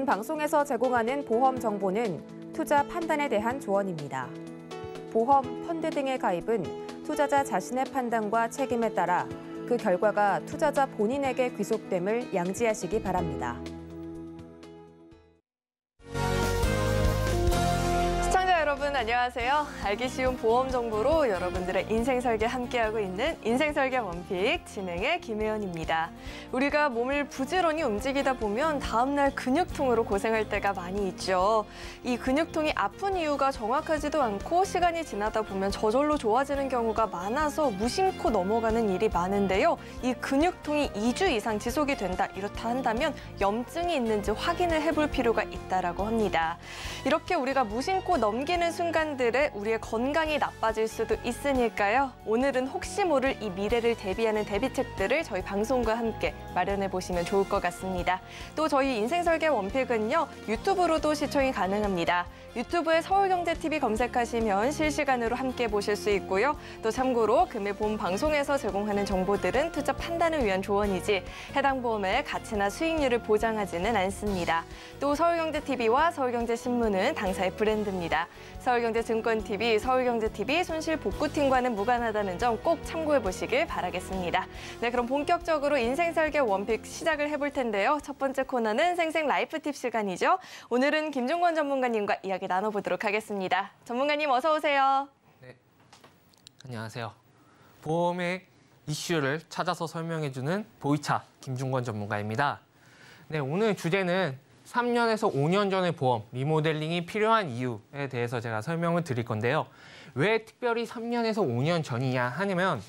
방송에서 제공하는 보험 정보는 투자 판단에 대한 조언입니다. 보험, 펀드 등의 가입은 투자자 자신의 판단과 책임에 따라 그 결과가 투자자 본인에게 귀속됨을 양지하시기 바랍니다. 여러분 안녕하세요. 알기 쉬운 보험 정보로 여러분들의 인생 설계 함께하고 있는 인생 설계 원픽 진행의 김혜연입니다. 우리가 몸을 부지런히 움직이다 보면 다음날 근육통으로 고생할 때가 많이 있죠. 이 근육통이 아픈 이유가 정확하지도 않고 시간이 지나다 보면 저절로 좋아지는 경우가 많아서 무심코 넘어가는 일이 많은데요. 이 근육통이 2주 이상 지속이 된다, 이렇다 한다면 염증이 있는지 확인을 해볼 필요가 있다라고 합니다. 이렇게 우리가 무심코 넘기는 순간들에 우리의 건강이 나빠질 수도 있으니까요. 오늘은 혹시 모를 이 미래를 대비하는 대비책들을 저희 방송과 함께 마련해 보시면 좋을 것 같습니다. 또 저희 인생설계 원픽은요, 유튜브로도 시청이 가능합니다. 유튜브에 서울경제TV 검색하시면 실시간으로 함께 보실 수 있고요. 또 참고로 금일 본 방송에서 제공하는 정보들은 투자 판단을 위한 조언이지 해당 보험의 가치나 수익률을 보장하지는 않습니다. 또 서울경제TV와 서울경제신문은 당사의 브랜드입니다. 서울경제증권TV, 서울경제TV 손실복구팀과는 무관하다는 점 꼭 참고해 보시길 바라겠습니다. 네, 그럼 본격적으로 인생설계 원픽 시작을 해볼 텐데요. 첫 번째 코너는 생생 라이프 팁 시간이죠. 오늘은 김중권 전문가님과 이야기 나눠보도록 하겠습니다. 전문가님 어서 오세요. 네, 안녕하세요. 보험의 이슈를 찾아서 설명해주는 보이차 김중권 전문가입니다. 네, 오늘 주제는 3년에서 5년 전의 보험, 리모델링이 필요한 이유에 대해서 제가 설명을 드릴 건데요. 왜 특별히 3년에서 5년 전이냐 하면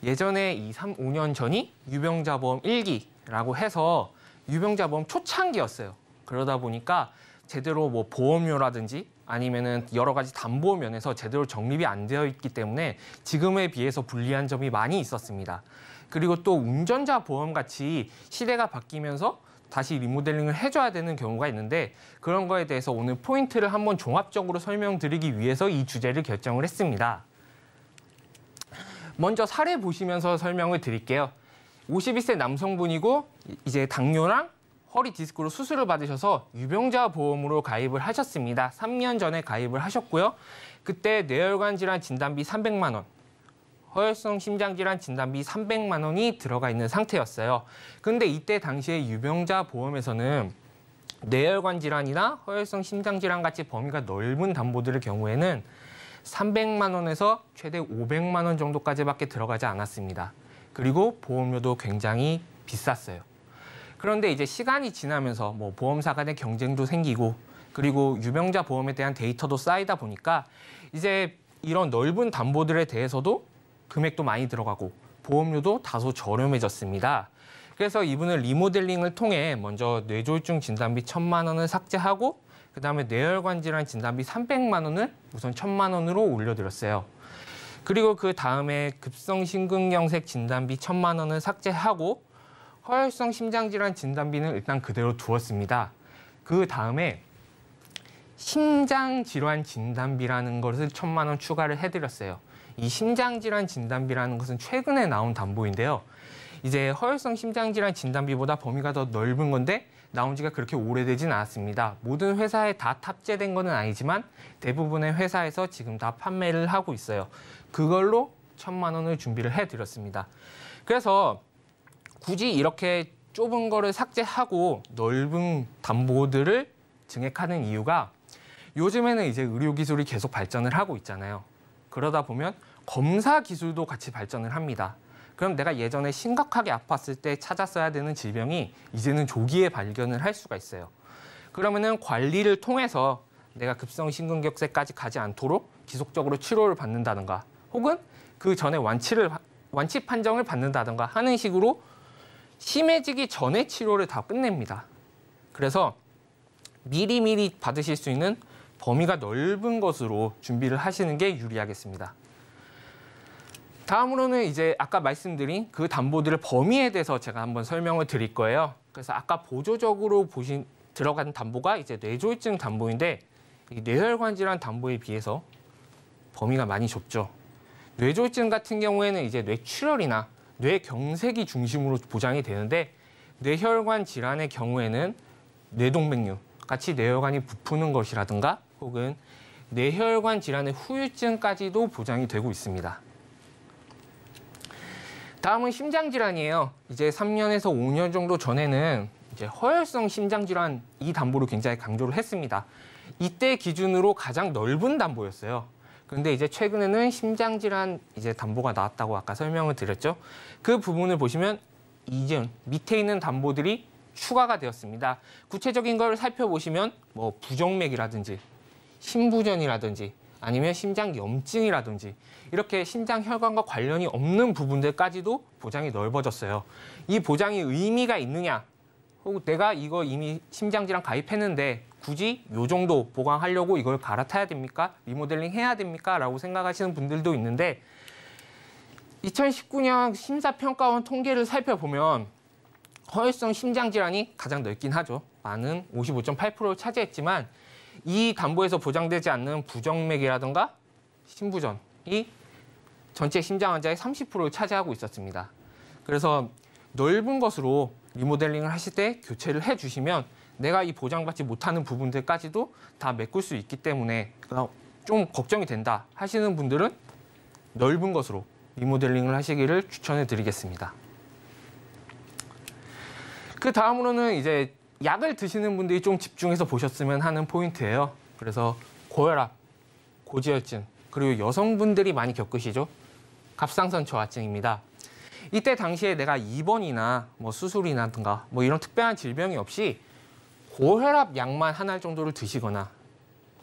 예전에 이 5년 전이 유병자보험 1기라고 해서 유병자보험 초창기였어요. 그러다 보니까 제대로 뭐 보험료라든지 아니면은 여러 가지 담보 면에서 제대로 정립이 안 되어 있기 때문에 지금에 비해서 불리한 점이 많이 있었습니다. 그리고 또 운전자 보험 같이 시대가 바뀌면서 다시 리모델링을 해줘야 되는 경우가 있는데 그런 거에 대해서 오늘 포인트를 한번 종합적으로 설명드리기 위해서 이 주제를 결정을 했습니다. 먼저 사례 보시면서 설명을 드릴게요. 51세 남성분이고 이제 당뇨랑 허리 디스크로 수술을 받으셔서 유병자 보험으로 가입을 하셨습니다. 3년 전에 가입을 하셨고요. 그때 뇌혈관 질환 진단비 300만 원, 허혈성 심장질환 진단비 300만 원이 들어가 있는 상태였어요. 근데 이때 당시에 유병자 보험에서는 뇌혈관 질환이나 허혈성 심장질환 같이 범위가 넓은 담보들의 경우에는 300만 원에서 최대 500만 원 정도까지밖에 들어가지 않았습니다. 그리고 보험료도 굉장히 비쌌어요. 그런데 이제 시간이 지나면서 뭐 보험사 간의 경쟁도 생기고 그리고 유병자 보험에 대한 데이터도 쌓이다 보니까 이제 이런 넓은 담보들에 대해서도 금액도 많이 들어가고 보험료도 다소 저렴해졌습니다. 그래서 이분은 리모델링을 통해 먼저 뇌졸중 진단비 1,000만 원을 삭제하고 그다음에 뇌혈관 질환 진단비 300만 원을 우선 1,000만 원으로 올려드렸어요. 그리고 그 다음에 급성 심근경색 진단비 1,000만 원을 삭제하고 허혈성 심장질환 진단비는 일단 그대로 두었습니다. 그 다음에 심장질환 진단비라는 것을 1,000만 원 추가를 해드렸어요. 이 심장질환 진단비라는 것은 최근에 나온 담보인데요. 이제 허혈성 심장질환 진단비보다 범위가 더 넓은 건데 나온 지가 그렇게 오래되진 않았습니다. 모든 회사에 다 탑재된 건 아니지만 대부분의 회사에서 지금 다 판매를 하고 있어요. 그걸로 1,000만 원을 준비를 해드렸습니다. 그래서 굳이 이렇게 좁은 거를 삭제하고 넓은 담보들을 증액하는 이유가 요즘에는 이제 의료기술이 계속 발전을 하고 있잖아요. 그러다 보면 검사 기술도 같이 발전을 합니다. 그럼 내가 예전에 심각하게 아팠을 때 찾았어야 되는 질병이 이제는 조기에 발견을 할 수가 있어요. 그러면은 관리를 통해서 내가 급성 심근경색까지 가지 않도록 지속적으로 치료를 받는다든가 혹은 그 전에 완치 판정을 받는다든가 하는 식으로 심해지기 전에 치료를 다 끝냅니다. 그래서 미리미리 받으실 수 있는 범위가 넓은 것으로 준비를 하시는 게 유리하겠습니다. 다음으로는 이제 아까 말씀드린 그 담보들의 범위에 대해서 제가 한번 설명을 드릴 거예요. 그래서 아까 보조적으로 들어간 담보가 이제 뇌졸중 담보인데 이 뇌혈관 질환 담보에 비해서 범위가 많이 좁죠. 뇌졸중 같은 경우에는 이제 뇌출혈이나 뇌경색이 중심으로 보장이 되는데 뇌혈관 질환의 경우에는 뇌동맥류, 같이 뇌혈관이 부푸는 것이라든가 혹은 뇌혈관 질환의 후유증까지도 보장이 되고 있습니다. 다음은 심장 질환이에요. 이제 3년에서 5년 정도 전에는 이제 허혈성 심장 질환 이 담보를 굉장히 강조를 했습니다. 이때 기준으로 가장 넓은 담보였어요. 그런데 이제 최근에는 심장 질환 이제 담보가 나왔다고 아까 설명을 드렸죠. 그 부분을 보시면 이전 밑에 있는 담보들이 추가가 되었습니다. 구체적인 걸 살펴보시면 뭐 부정맥이라든지 심부전이라든지 아니면 심장염증이라든지 이렇게 심장 혈관과 관련이 없는 부분들까지도 보장이 넓어졌어요. 이 보장이 의미가 있느냐? 혹은 내가 이거 이미 심장질환 가입했는데 굳이 이 정도 보강하려고 이걸 갈아타야 됩니까? 리모델링 해야 됩니까? 라고 생각하시는 분들도 있는데 2019년 심사평가원 통계를 살펴보면 허혈성 심장질환이 가장 넓긴 하죠. 많은 55.8%를 차지했지만 이 담보에서 보장되지 않는 부정맥이라든가 심부전이 전체 심장 환자의 30%를 차지하고 있었습니다. 그래서 넓은 것으로 리모델링을 하실 때 교체를 해주시면 내가 이 보장받지 못하는 부분들까지도 다 메꿀 수 있기 때문에 좀 걱정이 된다 하시는 분들은 넓은 것으로 리모델링을 하시기를 추천해 드리겠습니다. 그 다음으로는 이제 약을 드시는 분들이 좀 집중해서 보셨으면 하는 포인트예요. 그래서 고혈압, 고지혈증, 그리고 여성분들이 많이 겪으시죠. 갑상선 저하증입니다. 이때 당시에 내가 입원이나 뭐 수술이라든가 뭐 이런 특별한 질병이 없이 고혈압 약만 한 알 정도를 드시거나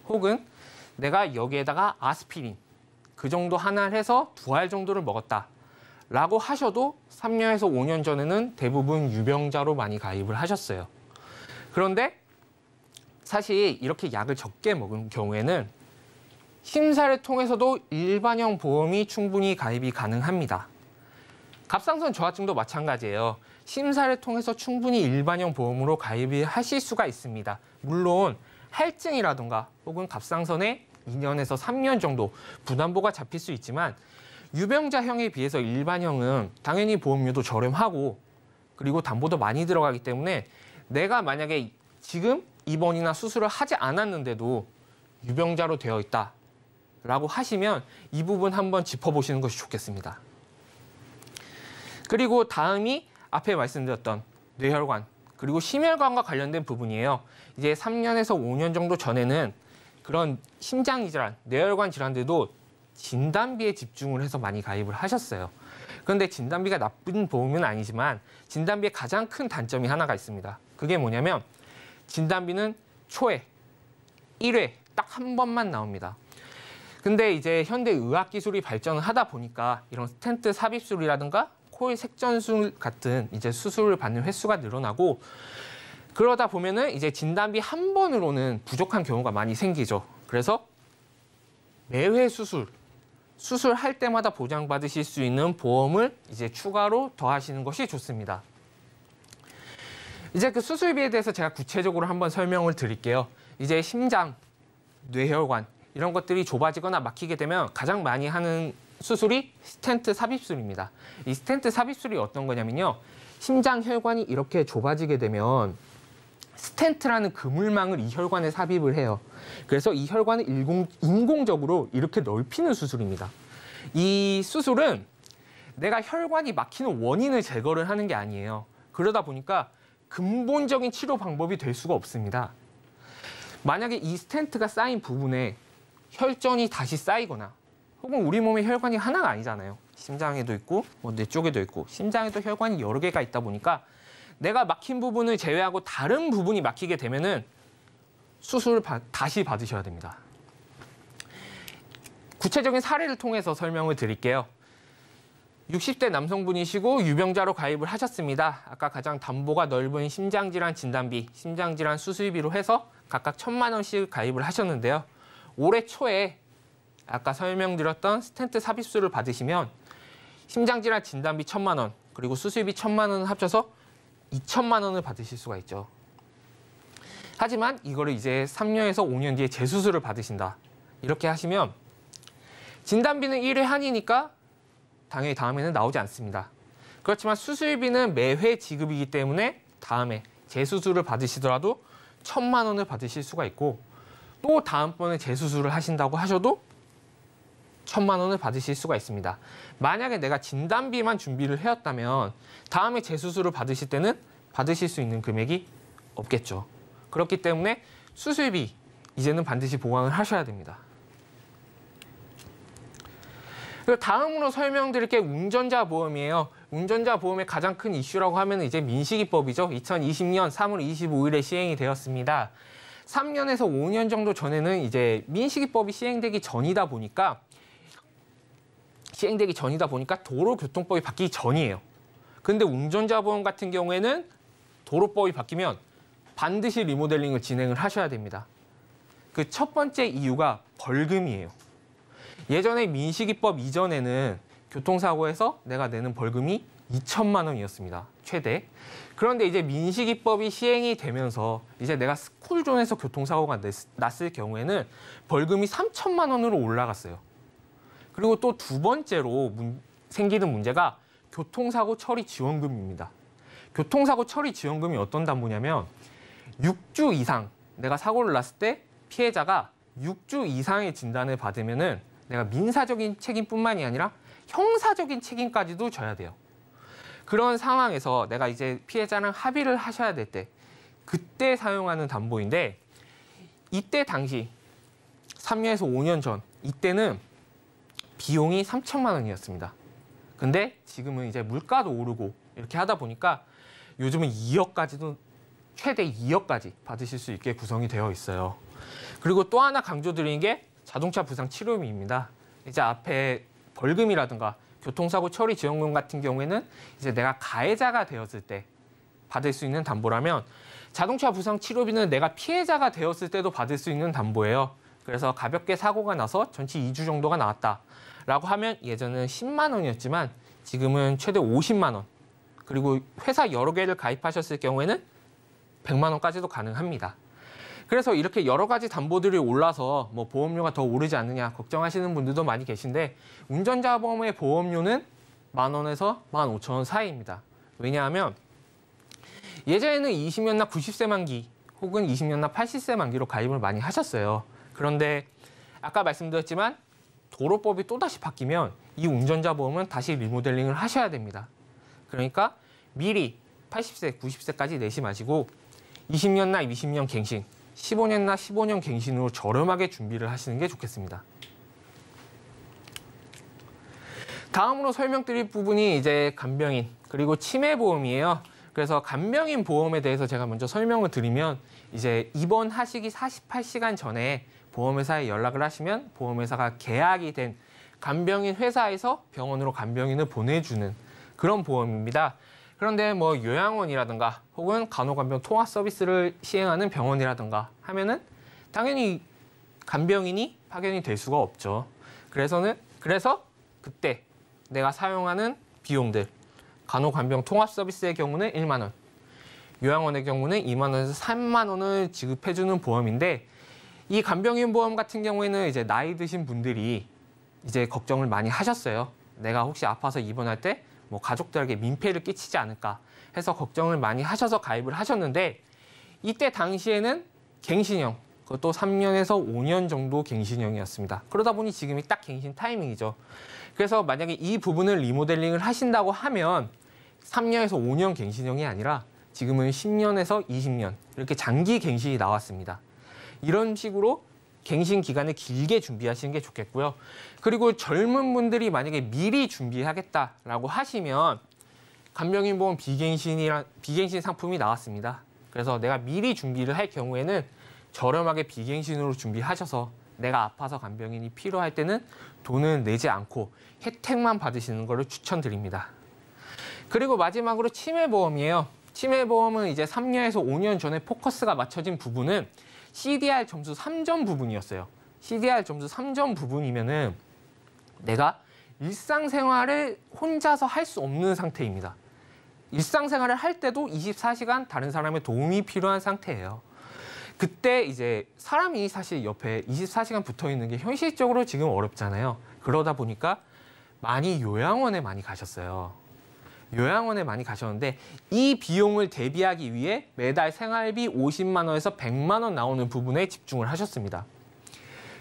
혹은 내가 여기에다가 아스피린 그 정도 한 알 해서 2알 정도를 먹었다 라고 하셔도 3년에서 5년 전에는 대부분 유병자로 많이 가입을 하셨어요. 그런데 사실 이렇게 약을 적게 먹은 경우에는 심사를 통해서도 일반형 보험이 충분히 가입이 가능합니다. 갑상선 저하증도 마찬가지예요. 심사를 통해서 충분히 일반형 보험으로 가입을 하실 수가 있습니다. 물론 할증이라든가 혹은 갑상선에 2년에서 3년 정도 부담보가 잡힐 수 있지만 유병자형에 비해서 일반형은 당연히 보험료도 저렴하고 그리고 담보도 많이 들어가기 때문에 내가 만약에 지금 입원이나 수술을 하지 않았는데도 유병자로 되어 있다라고 하시면 이 부분 한번 짚어보시는 것이 좋겠습니다. 그리고 다음이 앞에 말씀드렸던 뇌혈관 그리고 심혈관과 관련된 부분이에요. 이제 3년에서 5년 정도 전에는 그런 심장 질환, 뇌혈관 질환들도 진단비에 집중을 해서 많이 가입을 하셨어요. 그런데 진단비가 나쁜 보험은 아니지만 진단비의 가장 큰 단점이 하나가 있습니다. 그게 뭐냐면 진단비는 초에 1회 딱 한 번만 나옵니다. 근데 이제 현대 의학 기술이 발전을 하다 보니까 이런 스텐트 삽입술이라든가 코의 색전술 같은 이제 수술을 받는 횟수가 늘어나고 그러다 보면은 이제 진단비 한 번으로는 부족한 경우가 많이 생기죠. 그래서 매회 수술할 때마다 보장받으실 수 있는 보험을 이제 추가로 더하시는 것이 좋습니다. 이제 그 수술비에 대해서 제가 구체적으로 한번 설명을 드릴게요. 이제 심장, 뇌혈관 이런 것들이 좁아지거나 막히게 되면 가장 많이 하는 수술이 스텐트 삽입술입니다. 이 스텐트 삽입술이 어떤 거냐면요. 심장 혈관이 이렇게 좁아지게 되면 스텐트라는 그물망을 이 혈관에 삽입을 해요. 그래서 이 혈관을 인공적으로 이렇게 넓히는 수술입니다. 이 수술은 내가 혈관이 막히는 원인을 제거를 하는 게 아니에요. 그러다 보니까 근본적인 치료 방법이 될 수가 없습니다. 만약에 이 스텐트가 쌓인 부분에 혈전이 다시 쌓이거나 혹은 우리 몸의 혈관이 하나가 아니잖아요. 심장에도 있고 뇌 쪽에도 있고 심장에도 혈관이 여러 개가 있다 보니까 내가 막힌 부분을 제외하고 다른 부분이 막히게 되면은 수술을 다시 받으셔야 됩니다. 구체적인 사례를 통해서 설명을 드릴게요. 60대 남성분이시고 유병자로 가입을 하셨습니다. 아까 가장 담보가 넓은 심장질환 진단비, 심장질환 수술비로 해서 각각 1,000만 원씩 가입을 하셨는데요. 올해 초에 아까 설명드렸던 스텐트 삽입술을 받으시면 심장질환 진단비 1,000만 원, 그리고 수술비 1,000만 원을 합쳐서 2,000만 원을 받으실 수가 있죠. 하지만 이거를 이제 3년에서 5년 뒤에 재수술을 받으신다. 이렇게 하시면 진단비는 1회 한이니까 당연히 다음에는 나오지 않습니다. 그렇지만 수술비는 매회 지급이기 때문에 다음에 재수술을 받으시더라도 1,000만 원을 받으실 수가 있고 또 다음번에 재수술을 하신다고 하셔도 1,000만 원을 받으실 수가 있습니다. 만약에 내가 진단비만 준비를 해왔다면 다음에 재수술을 받으실 때는 받으실 수 있는 금액이 없겠죠. 그렇기 때문에 수술비 이제는 반드시 보강을 하셔야 됩니다. 그리고 다음으로 설명드릴 게 운전자 보험이에요. 운전자 보험의 가장 큰 이슈라고 하면 이제 민식이법이죠. 2020년 3월 25일에 시행이 되었습니다. 3년에서 5년 정도 전에는 이제 민식이법이 시행되기 전이다 보니까 도로교통법이 바뀌기 전이에요. 근데 운전자 보험 같은 경우에는 도로법이 바뀌면 반드시 리모델링을 진행을 하셔야 됩니다. 그 첫 번째 이유가 벌금이에요. 예전에 민식이법 이전에는 교통사고에서 내가 내는 벌금이 2,000만 원이었습니다. 최대. 그런데 이제 민식이법이 시행이 되면서 이제 내가 스쿨존에서 교통사고가 났을 경우에는 벌금이 3,000만 원으로 올라갔어요. 그리고 또 두 번째로 생기는 문제가 교통사고 처리 지원금입니다. 교통사고 처리 지원금이 어떤 담보냐면 6주 이상 내가 사고를 났을 때 피해자가 6주 이상의 진단을 받으면은 내가 민사적인 책임뿐만이 아니라 형사적인 책임까지도 져야 돼요. 그런 상황에서 내가 이제 피해자랑 합의를 하셔야 될 때 그때 사용하는 담보인데 이때 당시 3년에서 5년 전 이때는 비용이 3,000만 원이었습니다. 근데 지금은 이제 물가도 오르고 이렇게 하다 보니까 요즘은 2억까지도 최대 2억까지 받으실 수 있게 구성이 되어 있어요. 그리고 또 하나 강조드리는 게 자동차 부상 치료비입니다. 이제 앞에 벌금이라든가 교통사고 처리 지원금 같은 경우에는 이제 내가 가해자가 되었을 때 받을 수 있는 담보라면 자동차 부상 치료비는 내가 피해자가 되었을 때도 받을 수 있는 담보예요. 그래서 가볍게 사고가 나서 전치 2주 정도가 나왔다라고 하면 예전에는 10만 원이었지만 지금은 최대 50만 원. 그리고 회사 여러 개를 가입하셨을 경우에는 100만 원까지도 가능합니다. 그래서 이렇게 여러 가지 담보들이 올라서 뭐 보험료가 더 오르지 않느냐 걱정하시는 분들도 많이 계신데 운전자 보험의 보험료는 10,000원에서 15,000원 사이입니다. 왜냐하면 예전에는 20년나 90세 만기 혹은 20년나 80세 만기로 가입을 많이 하셨어요. 그런데 아까 말씀드렸지만 도로법이 또다시 바뀌면 이 운전자 보험은 다시 리모델링을 하셔야 됩니다. 그러니까 미리 80세, 90세까지 내시 마시고 20년나 20년 갱신, 15년나 15년 갱신으로 저렴하게 준비를 하시는 게 좋겠습니다. 다음으로 설명드릴 부분이 이제 간병인 그리고 치매보험이에요. 그래서 간병인 보험에 대해서 제가 먼저 설명을 드리면 이제 입원하시기 48시간 전에 보험회사에 연락을 하시면 보험회사가 계약이 된 간병인 회사에서 병원으로 간병인을 보내주는 그런 보험입니다. 그런데 뭐 요양원이라든가 혹은 간호간병 통합 서비스를 시행하는 병원이라든가 하면은 당연히 간병인이 파견이 될 수가 없죠. 그래서 그때 내가 사용하는 비용들 간호간병 통합 서비스의 경우는 1만 원, 요양원의 경우는 2만 원에서 3만 원을 지급해주는 보험인데 이 간병인 보험 같은 경우에는 이제 나이 드신 분들이 이제 걱정을 많이 하셨어요. 내가 혹시 아파서 입원할 때 뭐 가족들에게 민폐를 끼치지 않을까 해서 걱정을 많이 하셔서 가입을 하셨는데 이때 당시에는 갱신형, 그것도 3년에서 5년 정도 갱신형이었습니다. 그러다 보니 지금이 딱 갱신 타이밍이죠. 그래서 만약에 이 부분을 리모델링을 하신다고 하면 3년에서 5년 갱신형이 아니라 지금은 10년에서 20년 이렇게 장기 갱신이 나왔습니다. 이런 식으로 갱신 기간을 길게 준비하시는 게 좋겠고요. 그리고 젊은 분들이 만약에 미리 준비하겠다라고 하시면 간병인 보험 비갱신 상품이 나왔습니다. 그래서 내가 미리 준비를 할 경우에는 저렴하게 비갱신으로 준비하셔서 내가 아파서 간병인이 필요할 때는 돈을 내지 않고 혜택만 받으시는 것을 추천드립니다. 그리고 마지막으로 치매보험이에요. 치매보험은 이제 3년에서 5년 전에 포커스가 맞춰진 부분은 CDR 점수 3점 부분이었어요. CDR 점수 3점 부분이면은 내가 일상생활을 혼자서 할 수 없는 상태입니다. 일상생활을 할 때도 24시간 다른 사람의 도움이 필요한 상태예요. 그때 이제 사람이 사실 옆에 24시간 붙어 있는 게 현실적으로 지금 어렵잖아요. 그러다 보니까 많이 요양원에 많이 가셨어요. 요양원에 많이 가셨는데 이 비용을 대비하기 위해 매달 생활비 50만 원에서 100만 원 나오는 부분에 집중을 하셨습니다.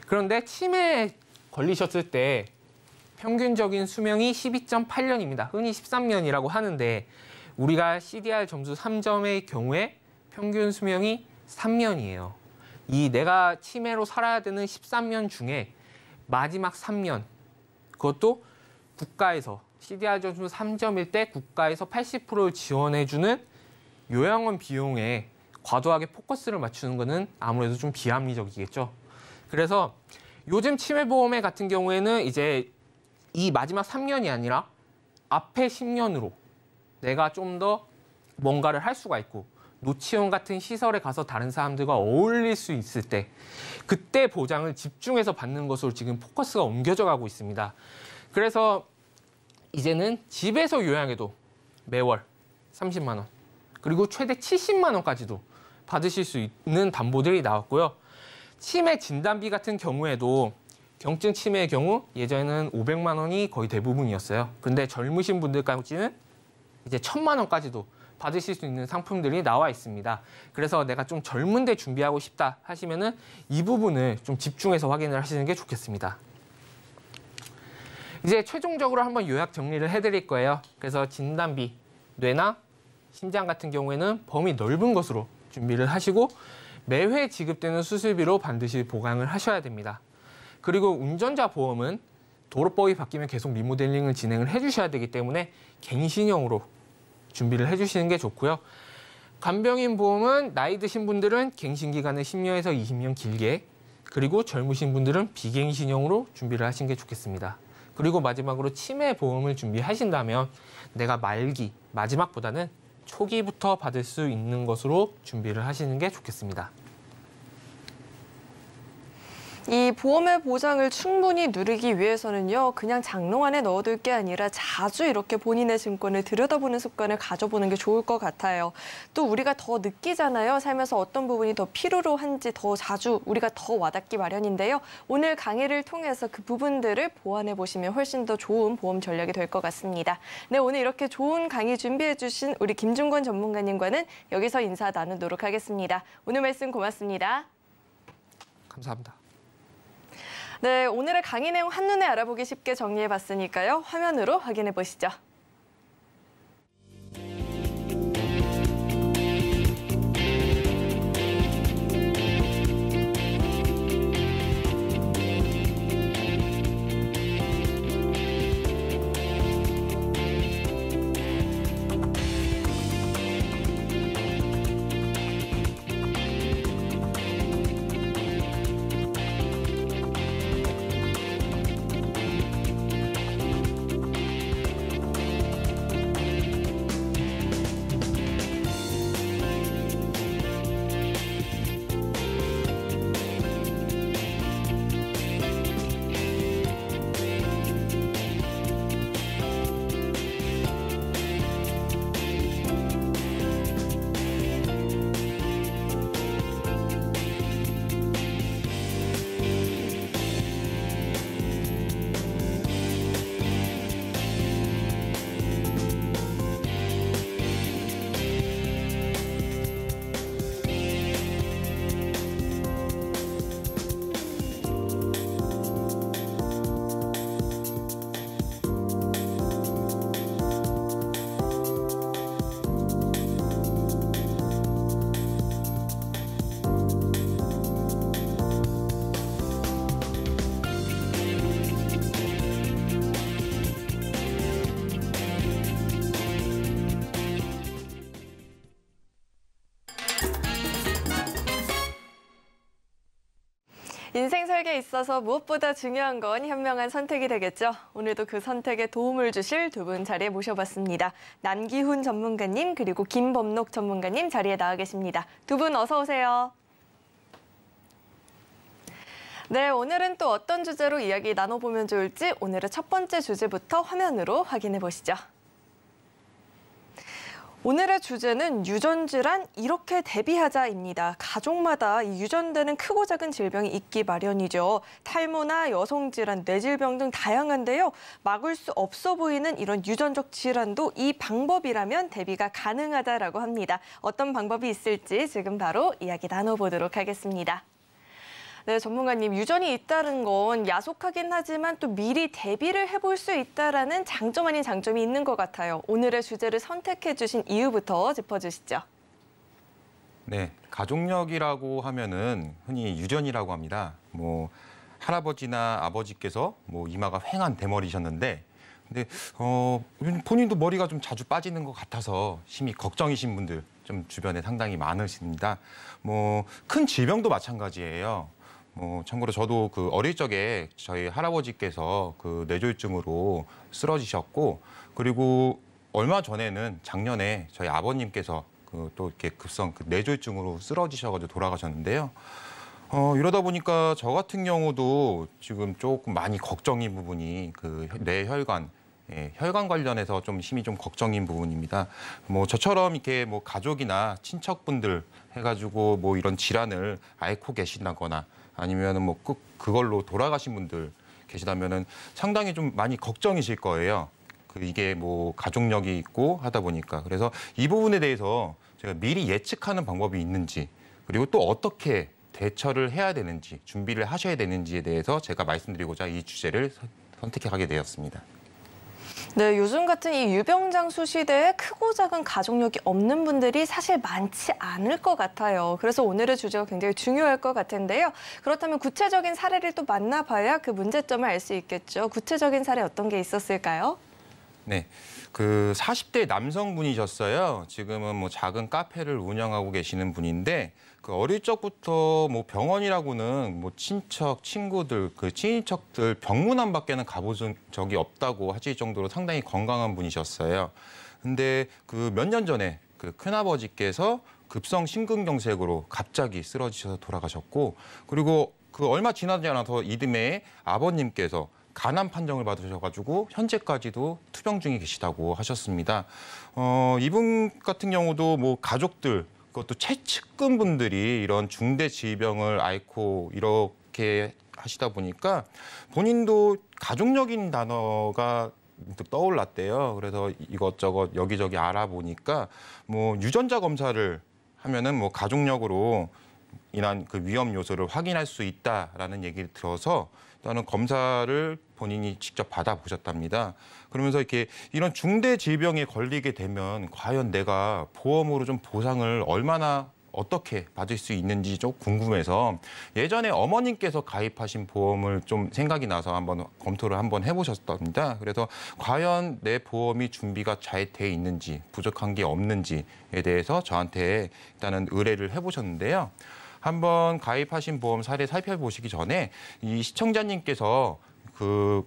그런데 치매에 걸리셨을 때 평균적인 수명이 12.8년입니다. 흔히 13년이라고 하는데 우리가 CDR 점수 3점의 경우에 평균 수명이 3년이에요. 이 내가 치매로 살아야 되는 13년 중에 마지막 3년, 그것도 국가에서 CDR 점수 3점일 때 국가에서 80%를 지원해주는 요양원 비용에 과도하게 포커스를 맞추는 것은 아무래도 좀 비합리적이겠죠. 그래서 요즘 치매보험에 같은 경우에는 이제 이 마지막 3년이 아니라 앞에 10년으로 내가 좀 더 뭔가를 할 수가 있고 노치원 같은 시설에 가서 다른 사람들과 어울릴 수 있을 때 그때 보장을 집중해서 받는 것으로 지금 포커스가 옮겨져 가고 있습니다. 그래서 이제는 집에서 요양해도 매월 30만 원 그리고 최대 70만 원까지도 받으실 수 있는 담보들이 나왔고요. 치매 진단비 같은 경우에도 경증 치매의 경우 예전에는 500만 원이 거의 대부분이었어요. 근데 젊으신 분들까지는 이제 1000만 원까지도 받으실 수 있는 상품들이 나와 있습니다. 그래서 내가 좀 젊은데 준비하고 싶다 하시면은 이 부분을 좀 집중해서 확인을 하시는 게 좋겠습니다. 이제 최종적으로 한번 요약 정리를 해드릴 거예요. 그래서 진단비, 뇌나 심장 같은 경우에는 범위 넓은 것으로 준비를 하시고 매회 지급되는 수술비로 반드시 보강을 하셔야 됩니다. 그리고 운전자 보험은 도로법이 바뀌면 계속 리모델링을 진행을 해주셔야 되기 때문에 갱신형으로 준비를 해주시는 게 좋고요. 간병인 보험은 나이 드신 분들은 갱신 기간을 10년에서 20년 길게, 그리고 젊으신 분들은 비갱신형으로 준비를 하시는 게 좋겠습니다. 그리고 마지막으로 치매 보험을 준비하신다면 내가 말기, 마지막보다는 초기부터 받을 수 있는 것으로 준비를 하시는 게 좋겠습니다. 이 보험의 보장을 충분히 누리기 위해서는요, 그냥 장롱 안에 넣어둘 게 아니라 자주 이렇게 본인의 증권을 들여다보는 습관을 가져보는 게 좋을 것 같아요. 또 우리가 더 느끼잖아요. 살면서 어떤 부분이 더 필요로 한지 더 자주 우리가 더 와닿기 마련인데요. 오늘 강의를 통해서 그 부분들을 보완해 보시면 훨씬 더 좋은 보험 전략이 될 것 같습니다. 네, 오늘 이렇게 좋은 강의 준비해 주신 우리 김중권 전문가님과는 여기서 인사 나누도록 하겠습니다. 오늘 말씀 고맙습니다. 감사합니다. 네, 오늘의 강의 내용 한눈에 알아보기 쉽게 정리해봤으니까요. 화면으로 확인해 보시죠. 인생 설계에 있어서 무엇보다 중요한 건 현명한 선택이 되겠죠. 오늘도 그 선택에 도움을 주실 두 분 자리에 모셔봤습니다. 남기훈 전문가님 그리고 김범록 전문가님 자리에 나와 계십니다. 두 분 어서 오세요. 네, 오늘은 또 어떤 주제로 이야기 나눠보면 좋을지 오늘의 첫 번째 주제부터 화면으로 확인해 보시죠. 오늘의 주제는 유전질환 이렇게 대비하자입니다. 가족마다 이 유전되는 크고 작은 질병이 있기 마련이죠. 탈모나 여성질환, 뇌질병 등 다양한데요. 막을 수 없어 보이는 이런 유전적 질환도 이 방법이라면 대비가 가능하다라고 합니다. 어떤 방법이 있을지 지금 바로 이야기 나눠보도록 하겠습니다. 네, 전문가님, 유전이 있다는 건 야속하긴 하지만 또 미리 대비를 해볼 수 있다라는 장점 아닌 장점이 있는 것 같아요. 오늘의 주제를 선택해 주신 이유부터 짚어주시죠. 네, 가족력이라고 하면은 흔히 유전이라고 합니다. 할아버지나 아버지께서 이마가 휑한 대머리셨는데, 근데 본인도 머리가 좀 자주 빠지는 것 같아서 심히 걱정이신 분들 좀 주변에 상당히 많으십니다. 큰 질병도 마찬가지예요. 참고로 저도 그 어릴 적에 저희 할아버지께서 그 뇌졸중으로 쓰러지셨고, 그리고 얼마 전에는 작년에 저희 아버님께서 또 이렇게 급성 뇌졸중으로 쓰러지셔가지고 돌아가셨는데요. 이러다 보니까 저 같은 경우도 지금 조금 많이 걱정인 부분이 그 뇌혈관, 혈관 관련해서 좀 심히 좀 걱정인 부분입니다. 저처럼 이렇게 가족이나 친척분들 해가지고 이런 질환을 앓고 계신다거나 아니면은 그걸로 돌아가신 분들 계시다면은 상당히 좀 많이 걱정이실 거예요. 이게 가족력이 있고 하다 보니까. 그래서 이 부분에 대해서 제가 미리 예측하는 방법이 있는지, 그리고 또 어떻게 대처를 해야 되는지, 준비를 하셔야 되는지에 대해서 제가 말씀드리고자 이 주제를 선택하게 되었습니다. 네, 요즘 같은 이 유병장수 시대에 크고 작은 가족력이 없는 분들이 사실 많지 않을 것 같아요. 그래서 오늘의 주제가 굉장히 중요할 것 같은데요. 그렇다면 구체적인 사례를 또 만나봐야 그 문제점을 알 수 있겠죠. 구체적인 사례 어떤 게 있었을까요? 네, 그 40대 남성분이셨어요. 지금은 작은 카페를 운영하고 계시는 분인데, 그 어릴 적부터 병원이라고는 친척, 친구들, 그 친인척들 병문안 밖에는 가본 적이 없다고 하실 정도로 상당히 건강한 분이셨어요. 근데 그 몇 년 전에 그 큰아버지께서 급성 심근경색으로 갑자기 쓰러지셔서 돌아가셨고, 그리고 그 얼마 지나지 않아서 이듬해 아버님께서 간암 판정을 받으셔가지고 현재까지도 투병 중에 계시다고 하셨습니다. 이분 같은 경우도 가족들, 그것도 최측근 분들이 이런 중대 질병을 앓고 이렇게 하시다 보니까 본인도 가족력인 단어가 떠올랐대요. 그래서 이것저것 여기저기 알아보니까 유전자 검사를 하면은 가족력으로 인한 그 위험 요소를 확인할 수 있다라는 얘기를 들어서 일단은 검사를 본인이 직접 받아보셨답니다. 그러면서 이런 중대 질병에 걸리게 되면 과연 내가 보험으로 좀 보상을 얼마나 어떻게 받을 수 있는지 좀 궁금해서 예전에 어머님께서 가입하신 보험을 좀 생각이 나서 한번 검토를 한번 해보셨답니다. 그래서 과연 내 보험이 준비가 잘 돼 있는지, 부족한 게 없는지에 대해서 저한테 일단은 의뢰를 해보셨는데요. 한번 가입하신 보험 사례 살펴보시기 전에 이 시청자님께서 그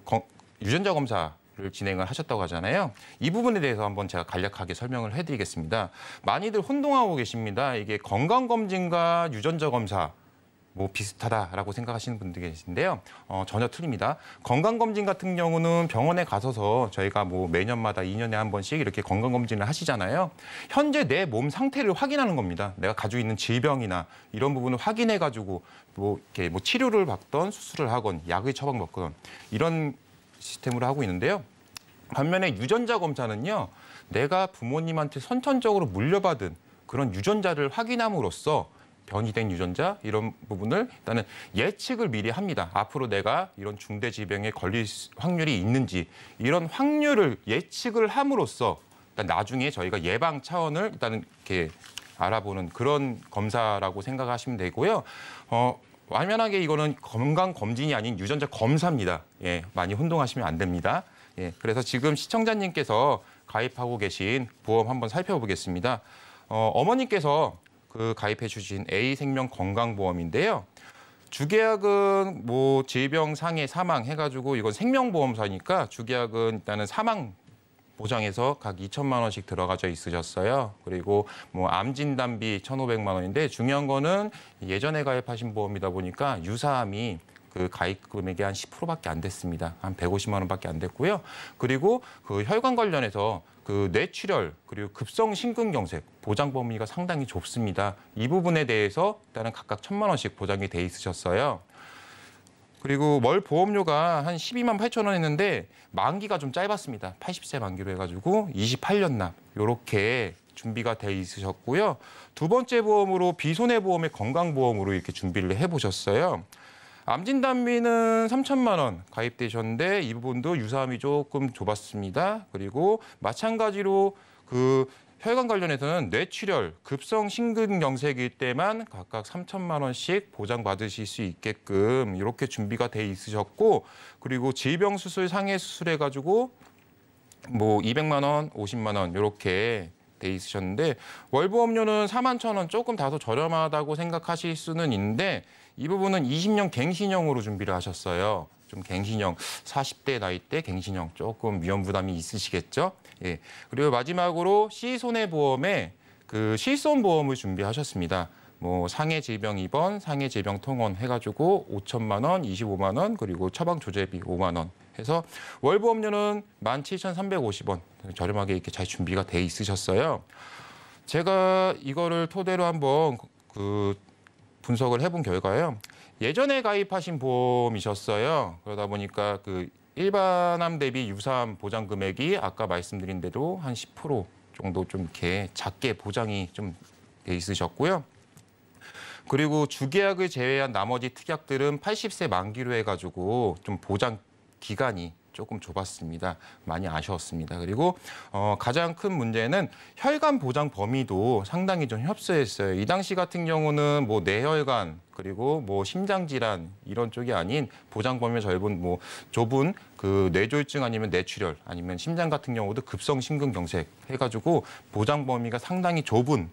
유전자 검사를 진행을 하셨다고 하잖아요. 이 부분에 대해서 한번 제가 간략하게 설명을 해드리겠습니다. 많이들 혼동하고 계십니다. 이게 건강검진과 유전자 검사 비슷하다라고 생각하시는 분들 계신데요. 전혀 틀립니다. 건강검진 같은 경우는 병원에 가서서 저희가 매년마다 2년에 한 번씩 이렇게 건강검진을 하시잖아요. 현재 내 몸 상태를 확인하는 겁니다. 내가 가지고 있는 질병이나 이런 부분을 확인해가지고 이렇게 치료를 받던 수술을 하건 약을 처방받건 이런 시스템으로 하고 있는데요. 반면에 유전자 검사는요. 내가 부모님한테 선천적으로 물려받은 그런 유전자를 확인함으로써 변이된 유전자 이런 부분을 일단은 예측을 미리 합니다. 앞으로 내가 이런 중대 질병에 걸릴 확률이 있는지 이런 확률을 예측을 함으로써 일단 나중에 저희가 예방 차원을 일단은 이렇게 알아보는 그런 검사라고 생각하시면 되고요. 완연하게 이거는 건강 검진이 아닌 유전자 검사입니다. 예, 많이 혼동하시면 안 됩니다. 예, 그래서 지금 시청자님께서 가입하고 계신 보험 한번 살펴보겠습니다. 어머니께서 그 가입해 주신 A생명 건강보험인데요. 주계약은 질병, 상해, 사망 해가지고 이건 생명보험사니까 주계약은 일단은 사망 보장해서 각 2천만 원씩 들어가져 있으셨어요. 그리고 암 진단비 1,500만 원인데 중요한 거는 예전에 가입하신 보험이다 보니까 유사암이 그 가입 금액이 한 10%밖에 안 됐습니다. 한 150만 원밖에 안 됐고요. 그리고 그 혈관 관련해서 그 뇌출혈 그리고 급성 심근경색 보장 범위가 상당히 좁습니다. 이 부분에 대해서 일단은 각각 1,000만 원씩 보장이 돼 있으셨어요. 그리고 월 보험료가 한 12만 8천 원 했는데 만기가 좀 짧았습니다. 80세 만기로 해가지고 28년 납 이렇게 준비가 돼 있으셨고요. 두 번째 보험으로 비손해보험의 건강보험으로 이렇게 준비를 해보셨어요. 암진단비는 3천만 원 가입되셨는데 이 부분도 유사함이 조금 좁았습니다. 그리고 마찬가지로 그 혈관 관련해서는 뇌출혈, 급성 심근경색일 때만 각각 3천만 원씩 보장받으실 수 있게끔 이렇게 준비가 돼 있으셨고 그리고 질병수술, 상해수술해가지고 뭐 200만 원, 50만 원 이렇게 돼 있으셨는데 월보험료는 4만 1천 원 조금 다소 저렴하다고 생각하실 수는 있는데 이 부분은 20년 갱신형으로 준비를 하셨어요. 좀 갱신형, 40대 나이 때 갱신형 조금 위험 부담이 있으시겠죠? 예. 그리고 마지막으로 시손해보험에 그 실손보험을 준비하셨습니다. 뭐 상해 질병 입원, 상해 질병 통원 해가지고 5천만 원, 25만 원, 그리고 처방 조제비 5만 원 해서 월보험료는 17,350원 저렴하게 이렇게 잘 준비가 돼 있으셨어요. 제가 이거를 토대로 한번 그 분석을 해본 결과요. 예전에 가입하신 보험이셨어요. 그러다 보니까 그 일반암 대비 유사암 보장 금액이 아까 말씀드린 대로 한 10% 정도 좀 이렇게 작게 보장이 좀 돼 있으셨고요. 그리고 주계약을 제외한 나머지 특약들은 80세 만기로 해가지고 좀 보장 기간이 조금 좁았습니다. 많이 아쉬웠습니다. 그리고 가장 큰 문제는 혈관 보장 범위도 상당히 좀 협소했어요. 이 당시 같은 경우는 뭐 뇌혈관 그리고 뭐 심장 질환 이런 쪽이 아닌 보장 범위 넓은 뭐 좁은 그 뇌졸중 아니면 뇌출혈 아니면 심장 같은 경우도 급성 심근경색 해가지고 보장 범위가 상당히 좁은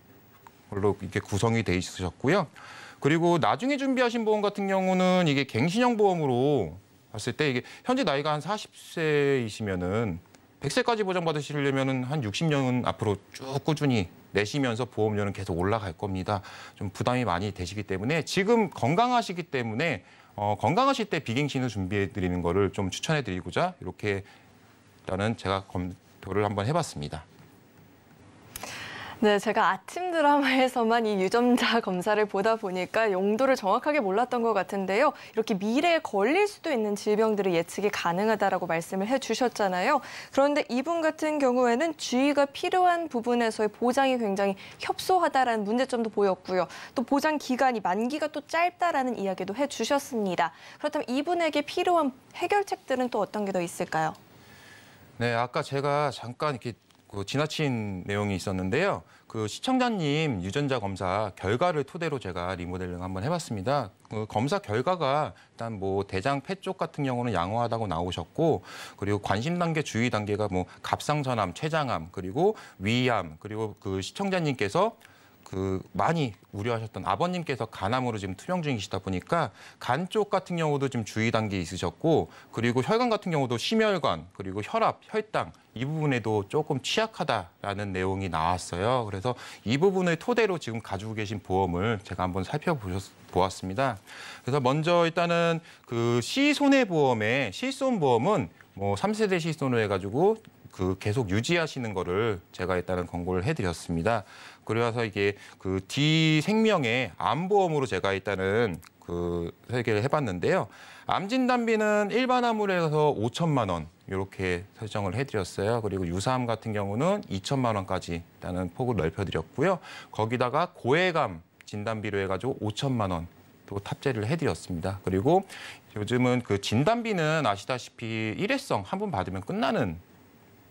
걸로 이렇게 구성이 돼 있으셨고요. 그리고 나중에 준비하신 보험 같은 경우는 이게 갱신형 보험으로 봤을 때 이게 현재 나이가 한 40세이시면은 100세까지 보장받으시려면은 한 60년은 앞으로 쭉 꾸준히 내시면서 보험료는 계속 올라갈 겁니다. 좀 부담이 많이 되시기 때문에 지금 건강하시기 때문에 건강하실 때 비갱신을 준비해 드리는 거를 좀 추천해 드리고자 이렇게 일단은 제가 검토를 한번 해봤습니다. 네, 제가 아침 드라마에서만 이 유전자 검사를 보다 보니까 용도를 정확하게 몰랐던 것 같은데요. 이렇게 미래에 걸릴 수도 있는 질병들을 예측이 가능하다라고 말씀을 해주셨잖아요. 그런데 이분 같은 경우에는 주의가 필요한 부분에서의 보장이 굉장히 협소하다라는 문제점도 보였고요. 또 보장 기간이 만기가 또 짧다라는 이야기도 해주셨습니다. 그렇다면 이분에게 필요한 해결책들은 또 어떤 게 더 있을까요? 네, 아까 제가 잠깐 이렇게 지나친 내용이 있었는데요. 그 시청자님 유전자 검사 결과를 토대로 제가 리모델링 한번 해봤습니다. 그 검사 결과가 일단 뭐 대장 폐 쪽 같은 경우는 양호하다고 나오셨고, 그리고 관심 단계, 주의 단계가 뭐 갑상선암, 췌장암, 그리고 위암, 그리고 그 시청자님께서 그 많이 우려하셨던 아버님께서 간암으로 지금 투병 중이시다 보니까 간 쪽 같은 경우도 지금 주의 단계에 있으셨고, 그리고 혈관 같은 경우도 심혈관, 그리고 혈압, 혈당 이 부분에도 조금 취약하다라는 내용이 나왔어요. 그래서 이 부분을 토대로 지금 가지고 계신 보험을 제가 한번 살펴보았습니다. 그래서 먼저 일단은 그 시손해보험의 실손보험은 뭐 3세대 실손을 해가지고 그 계속 유지하시는 거를 제가 일단은 권고를 해드렸습니다. 그래서 이게 그 D생명의 암보험으로 제가 일단은 그 설계를 해봤는데요. 암 진단비는 일반 암으로 해서 5천만 원 이렇게 설정을 해드렸어요. 그리고 유사암 같은 경우는 2천만 원까지 일단은 폭을 넓혀드렸고요. 거기다가 고액암 진단비로 해가지고 5천만 원 또 탑재를 해드렸습니다. 그리고 요즘은 그 진단비는 아시다시피 일회성 한 번 받으면 끝나는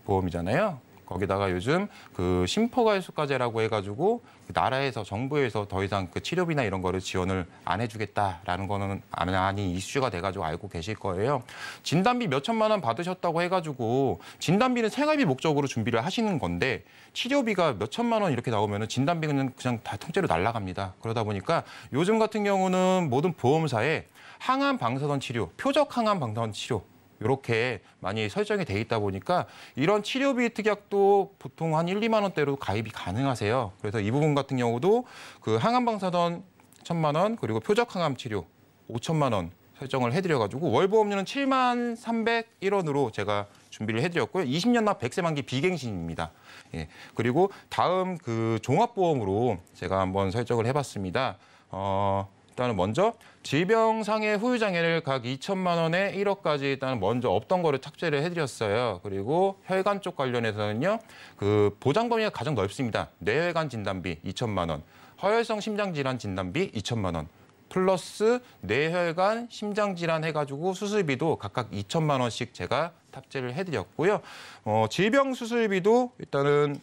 보험이잖아요. 거기다가 요즘 그 심포괄수가제라고 해가지고 나라에서 정부에서 더 이상 그 치료비나 이런 거를 지원을 안 해주겠다라는 거는 많이 이슈가 돼가지고 알고 계실 거예요. 진단비 몇 천만 원 받으셨다고 해가지고 진단비는 생활비 목적으로 준비를 하시는 건데 치료비가 몇 천만 원 이렇게 나오면은 진단비는 그냥 다 통째로 날아갑니다. 그러다 보니까 요즘 같은 경우는 모든 보험사에 항암 방사선 치료, 표적 항암 방사선 치료 이렇게 많이 설정이 돼 있다 보니까 이런 치료비 특약도 보통 한 1, 2만 원대로 가입이 가능하세요. 그래서 이 부분 같은 경우도 그 항암 방사선 1,000만 원 그리고 표적 항암 치료 5천만 원 설정을 해드려가지고 월 보험료는 73,301원으로 제가 준비를 해드렸고요. 20년 납 100세 만기 비갱신입니다. 예. 그리고 다음 그 종합보험으로 제가 한번 설정을 해봤습니다. 일단은 먼저 질병상해 후유장애를 각 2천만 원에 1억까지 일단 먼저 없던 거를 탑재를 해드렸어요. 그리고 혈관 쪽 관련해서는요, 그 보장 범위가 가장 넓습니다. 뇌혈관 진단비 2천만 원, 허혈성 심장질환 진단비 2천만 원, 플러스 뇌혈관 심장질환 해가지고 수술비도 각각 2천만 원씩 제가 탑재를 해드렸고요. 질병 수술비도 일단은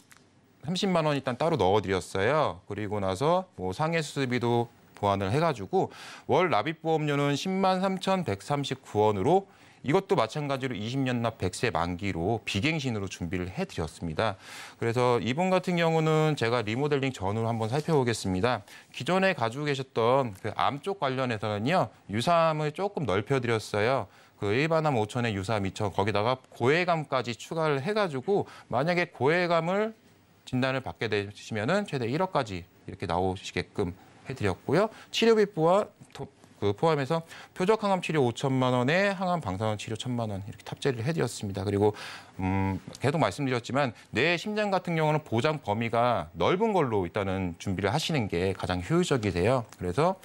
30만 원 일단 따로 넣어드렸어요. 그리고 나서 뭐 상해 수술비도 보완을 해가지고 월 납입보험료는 103,139원으로 이것도 마찬가지로 20년 납 100세 만기로 비갱신으로 준비를 해드렸습니다. 그래서 이분 같은 경우는 제가 리모델링 전후를 한번 살펴보겠습니다. 기존에 가지고 계셨던 그 암 쪽 관련해서는요, 유사암을 조금 넓혀드렸어요. 그 일반암 5천에 유사암 2천, 거기다가 고해감까지 추가를 해가지고 만약에 고해감을 진단을 받게 되시면은 최대 1억까지 이렇게 나오시게끔 해드렸고요. 치료비 포함해서 표적 항암 치료 5천만 원에 항암 방사선 치료 1,000만 원 이렇게 탑재를 해드렸습니다. 그리고 계속 말씀드렸지만 뇌 심장 같은 경우는 보장 범위가 넓은 걸로 일단은 준비를 하시는 게 가장 효율적이세요. 그래서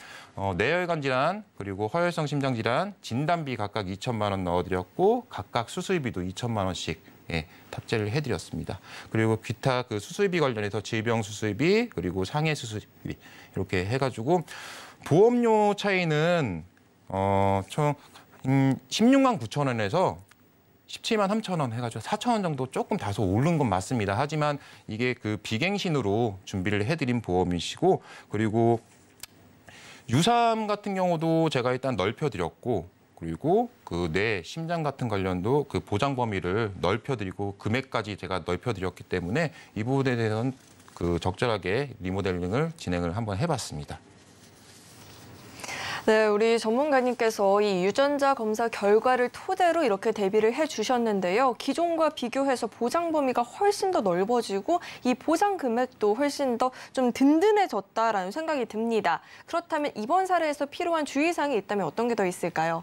뇌혈관 질환 그리고 허혈성 심장 질환 진단비 각각 2천만 원 넣어드렸고 각각 수술비도 2천만 원씩 예, 탑재를 해드렸습니다. 그리고 기타 그 수술비 관련해서 질병 수술비 그리고 상해 수술비 이렇게 해가지고 보험료 차이는 총 16만 9천 원에서 17만 3천 원 해가지고 4천 원 정도 조금 다소 오른 건 맞습니다. 하지만 이게 그 비갱신으로 준비를 해드린 보험이시고 그리고 유사암 같은 경우도 제가 일단 넓혀드렸고 그리고 그 뇌 심장 같은 관련도 그 보장 범위를 넓혀드리고 금액까지 제가 넓혀드렸기 때문에 이 부분에 대해서는 그 적절하게 리모델링을 진행을 한번 해봤습니다. 네, 우리 전문가님께서 이 유전자 검사 결과를 토대로 이렇게 대비를 해주셨는데요. 기존과 비교해서 보장 범위가 훨씬 더 넓어지고 이 보장 금액도 훨씬 더 좀 든든해졌다라는 생각이 듭니다. 그렇다면 이번 사례에서 필요한 주의사항이 있다면 어떤 게 더 있을까요?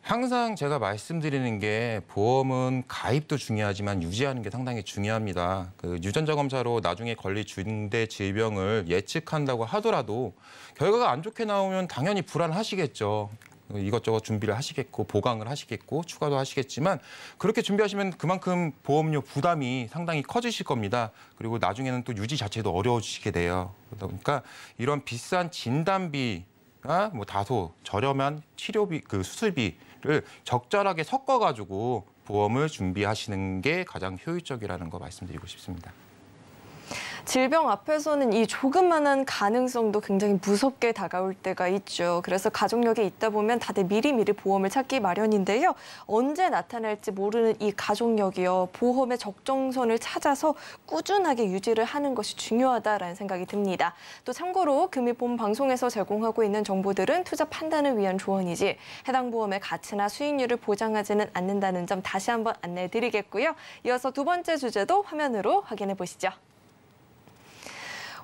항상 제가 말씀드리는 게 보험은 가입도 중요하지만 유지하는 게 상당히 중요합니다. 그 유전자 검사로 나중에 걸릴 중대 질병을 예측한다고 하더라도 결과가 안 좋게 나오면 당연히 불안하시겠죠. 이것저것 준비를 하시겠고 보강을 하시겠고 추가도 하시겠지만 그렇게 준비하시면 그만큼 보험료 부담이 상당히 커지실 겁니다. 그리고 나중에는 또 유지 자체도 어려워지시게 돼요. 그러다 보니까 이런 비싼 진단비가 뭐 다소 저렴한 치료비, 그 수술비를 적절하게 섞어가지고 보험을 준비하시는 게 가장 효율적이라는 거 말씀드리고 싶습니다. 질병 앞에서는 이 조그만한 가능성도 굉장히 무섭게 다가올 때가 있죠. 그래서 가족력이 있다 보면 다들 미리미리 보험을 찾기 마련인데요. 언제 나타날지 모르는 이 가족력이요. 보험의 적정선을 찾아서 꾸준하게 유지를 하는 것이 중요하다라는 생각이 듭니다. 또 참고로 금일본 방송에서 제공하고 있는 정보들은 투자 판단을 위한 조언이지 해당 보험의 가치나 수익률을 보장하지는 않는다는 점 다시 한번 안내해드리겠고요. 이어서 두 번째 주제도 화면으로 확인해 보시죠.